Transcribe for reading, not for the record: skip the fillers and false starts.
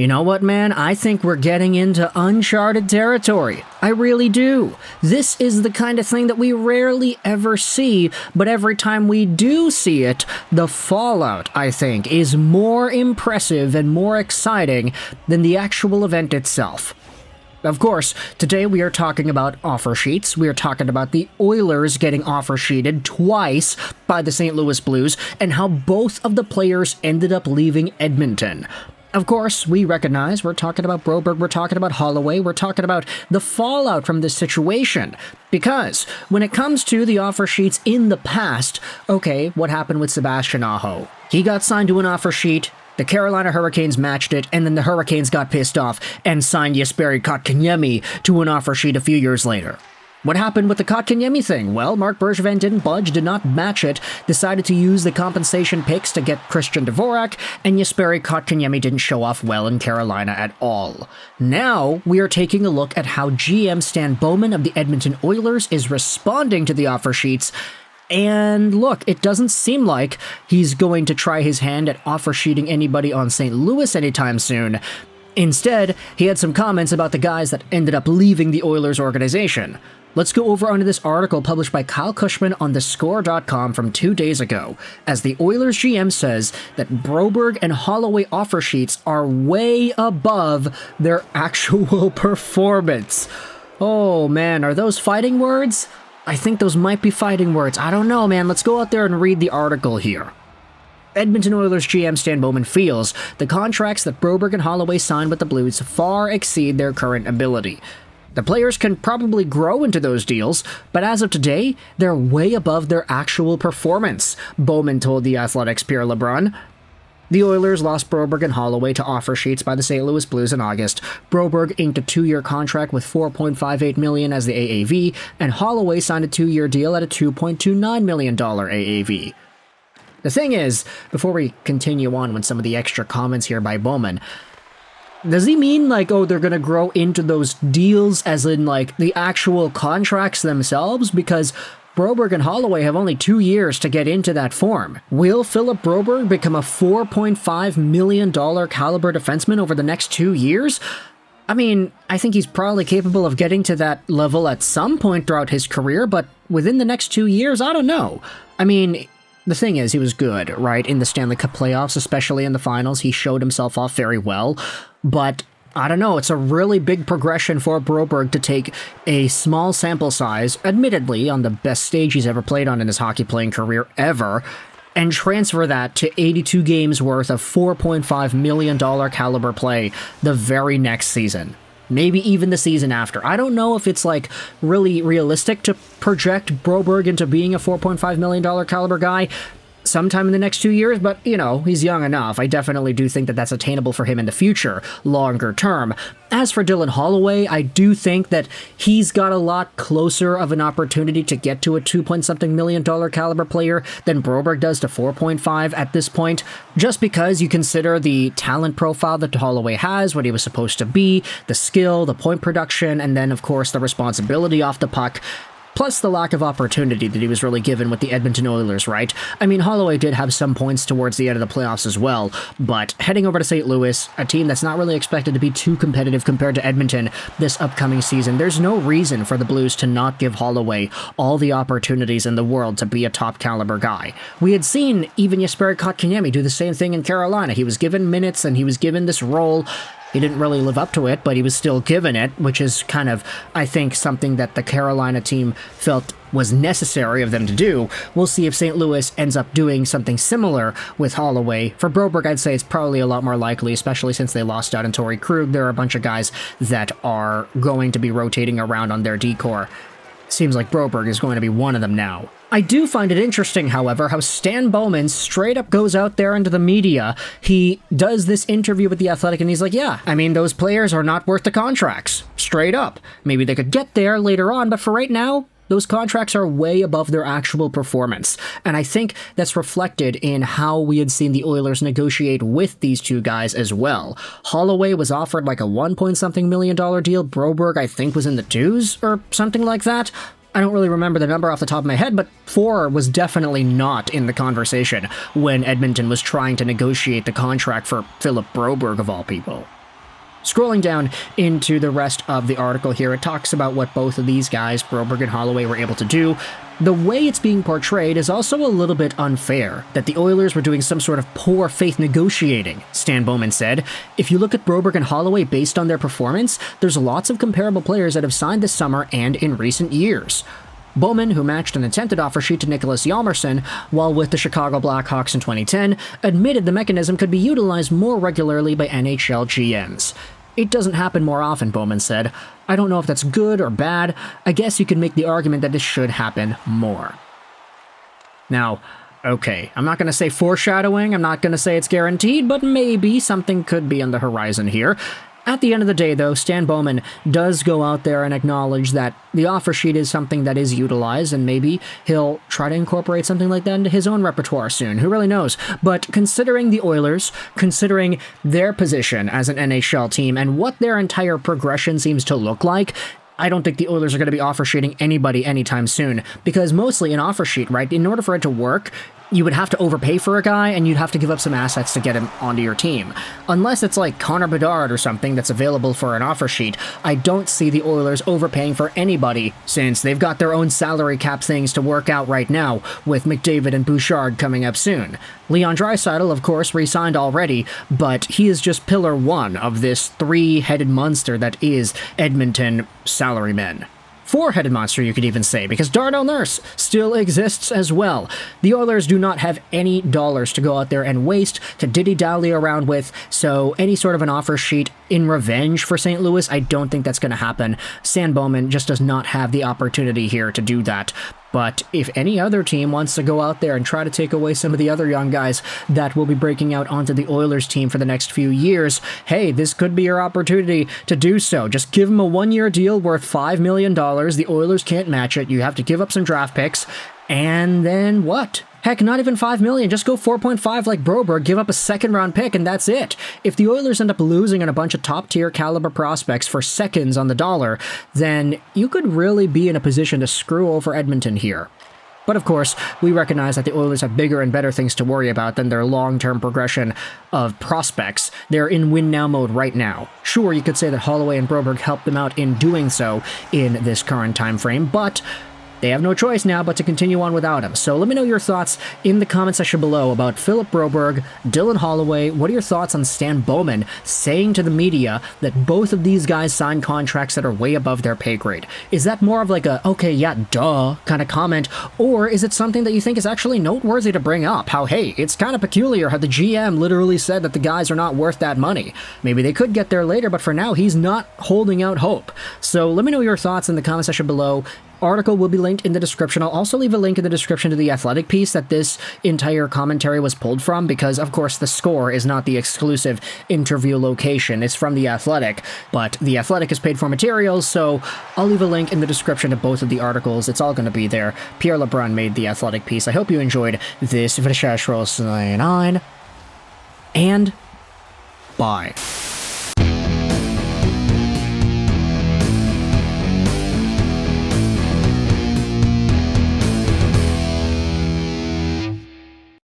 You know what, man? I think we're getting into uncharted territory. I really do. This is the kind of thing that we rarely ever see, but every time we do see it, the fallout, I think, is more impressive and more exciting than the actual event itself. Of course, today we are talking about offer sheets. We are talking about the Oilers getting offer sheeted twice by the St. Louis Blues and how both of the players ended up leaving Edmonton. Of course, we recognize we're talking about Broberg, we're talking about Holloway, we're talking about the fallout from this situation. Because when it comes to the offer sheets in the past, okay, what happened with Sebastian Aho? He got signed to an offer sheet, the Carolina Hurricanes matched it, and then the Hurricanes got pissed off and signed Jesperi Kotkaniemi to an offer sheet a few years later. What happened with the Kotkaniemi thing? Well, Marc Bergevin didn't budge, did not match it, decided to use the compensation picks to get Christian Dvorak, and Jesperi Kotkaniemi didn't show off well in Carolina at all. Now, we are taking a look at how GM Stan Bowman of the Edmonton Oilers is responding to the offer sheets. And look, it doesn't seem like he's going to try his hand at offer sheeting anybody on St. Louis anytime soon. Instead, he had some comments about the guys that ended up leaving the Oilers organization. Let's go over onto this article published by Kyle Cushman on thescore.com from 2 days ago, as the Oilers GM says that Broberg and Holloway offer sheets are way above their actual performance. Oh man, are those fighting words? I think those might be fighting words. I don't know, man. Let's go out there and read the article here. Edmonton Oilers GM Stan Bowman feels the contracts that Broberg and Holloway signed with the Blues far exceed their current ability. The players can probably grow into those deals, but as of today, they're way above their actual performance, Bowman told The Athletic's Pierre LeBrun. The Oilers lost Broberg and Holloway to offer sheets by the St. Louis Blues in August. Broberg inked a 2-year contract with $4.58 million as the AAV, and Holloway signed a 2-year deal at a $2.29 million AAV. The thing is, before we continue on with some of the extra comments here by Bowman, does he mean like, oh, they're gonna grow into those deals as in like the actual contracts themselves? Because Broberg and Holloway have only 2 years to get into that form. Will Philip Broberg become a $4.5 million caliber defenseman over the next 2 years? I mean, I think he's probably capable of getting to that level at some point throughout his career, but within the next 2 years, I don't know. I mean, the thing is, he was good, right? In the Stanley Cup playoffs, especially in the finals, he showed himself off very well. But I don't know, it's a really big progression for Broberg to take a small sample size, admittedly on the best stage he's ever played on in his hockey playing career ever, and transfer that to 82 games worth of $4.5 million caliber play the very next season. Maybe even the season after. I don't know if it's like really realistic to project Broberg into being a $4.5 million caliber guy sometime in the next 2 years, but, you know, he's young enough. I definitely do think that that's attainable for him in the future, longer term. As for Dylan Holloway, I do think that he's got a lot closer of an opportunity to get to a $2-point-something million caliber player than Broberg does to 4.5 at this point, just because you consider the talent profile that Holloway has, what he was supposed to be, the skill, the point production, and then, of course, the responsibility off the puck. Plus the lack of opportunity that he was really given with the Edmonton Oilers, right? I mean, Holloway did have some points towards the end of the playoffs as well, but heading over to St. Louis, a team that's not really expected to be too competitive compared to Edmonton this upcoming season, there's no reason for the Blues to not give Holloway all the opportunities in the world to be a top caliber guy. We had seen even Jesperi Kotkaniemi do the same thing in Carolina. He was given minutes and he was given this role. He didn't really live up to it, but he was still given it, which is kind of, I think, something that the Carolina team felt was necessary of them to do. We'll see if St. Louis ends up doing something similar with Holloway. For Broberg, I'd say it's probably a lot more likely, especially since they lost out on Torrey Krug. There are a bunch of guys that are going to be rotating around on their D-core. Seems like Broberg is going to be one of them now. I do find it interesting, however, how Stan Bowman straight up goes out there into the media. He does this interview with The Athletic and he's like, yeah, I mean, those players are not worth the contracts. Straight up. Maybe they could get there later on, but for right now, those contracts are way above their actual performance. And I think that's reflected in how we had seen the Oilers negotiate with these two guys as well. Holloway was offered like a $1-point-something million deal. Broberg, I think, was in the 2s or something like that. I don't really remember the number off the top of my head, but 4 was definitely not in the conversation when Edmonton was trying to negotiate the contract for Philip Broberg, of all people. Scrolling down into the rest of the article here, it talks about what both of these guys, Broberg and Holloway, were able to do. The way it's being portrayed is also a little bit unfair, that the Oilers were doing some sort of poor faith negotiating, Stan Bowman said. If you look at Broberg and Holloway based on their performance, there's lots of comparable players that have signed this summer and in recent years. Bowman, who matched an attempted offer sheet to Nicholas Hjalmarsson while with the Chicago Blackhawks in 2010, admitted the mechanism could be utilized more regularly by NHL GMs. It doesn't happen more often, Bowman said. I don't know if that's good or bad. I guess you could make the argument that this should happen more. Now, okay, I'm not going to say foreshadowing, I'm not going to say it's guaranteed, but maybe something could be on the horizon here. At the end of the day, though, Stan Bowman does go out there and acknowledge that the offer sheet is something that is utilized, and maybe he'll try to incorporate something like that into his own repertoire soon. Who really knows? But considering the Oilers, considering their position as an NHL team, and what their entire progression seems to look like, I don't think the Oilers are going to be offer sheeting anybody anytime soon, because mostly an offer sheet, right, in order for it to work, you would have to overpay for a guy, and you'd have to give up some assets to get him onto your team. Unless it's like Connor Bedard or something that's available for an offer sheet, I don't see the Oilers overpaying for anybody, since they've got their own salary cap things to work out right now, with McDavid and Bouchard coming up soon. Leon Draisaitl, of course, re-signed already, but he is just pillar one of this three-headed monster that is Edmonton salarymen. Four-headed monster, you could even say, because Darnell Nurse still exists as well. The Oilers do not have any dollars to go out there and waste, to dilly-dally around with, so any sort of an offer sheet in revenge for St. Louis, I don't think that's going to happen. Stan Bowman just does not have the opportunity here to do that. But if any other team wants to go out there and try to take away some of the other young guys that will be breaking out onto the Oilers team for the next few years, hey, this could be your opportunity to do so. Just give them a one-year deal worth $5 million. The Oilers can't match it. You have to give up some draft picks. And then what? Heck, not even $5 million. Just go 4.5 like Broberg, give up a second-round pick, and that's it. If the Oilers end up losing on a bunch of top-tier caliber prospects for seconds on the dollar, then you could really be in a position to screw over Edmonton here. But of course, we recognize that the Oilers have bigger and better things to worry about than their long-term progression of prospects. They're in win-now mode right now. Sure, you could say that Holloway and Broberg helped them out in doing so in this current time frame, but they have no choice now but to continue on without him. So let me know your thoughts in the comment section below about Philip Broberg, Dylan Holloway. What are your thoughts on Stan Bowman saying to the media that both of these guys signed contracts that are way above their pay grade? Is that more of like a, okay, yeah, duh kind of comment, or is it something that you think is actually noteworthy to bring up? How, hey, it's kind of peculiar how the GM literally said that the guys are not worth that money. Maybe they could get there later, but for now, he's not holding out hope. So let me know your thoughts in the comment section below. Article will be linked in the description. I'll also leave a link in the description to the Athletic piece that this entire commentary was pulled from, because of course the Score is not the exclusive interview location. It's from the Athletic, but the Athletic is paid for materials, so I'll leave a link in the description to both of the articles. It's all going to be there. Pierre LeBrun made the Athletic piece. I hope you enjoyed this. And bye.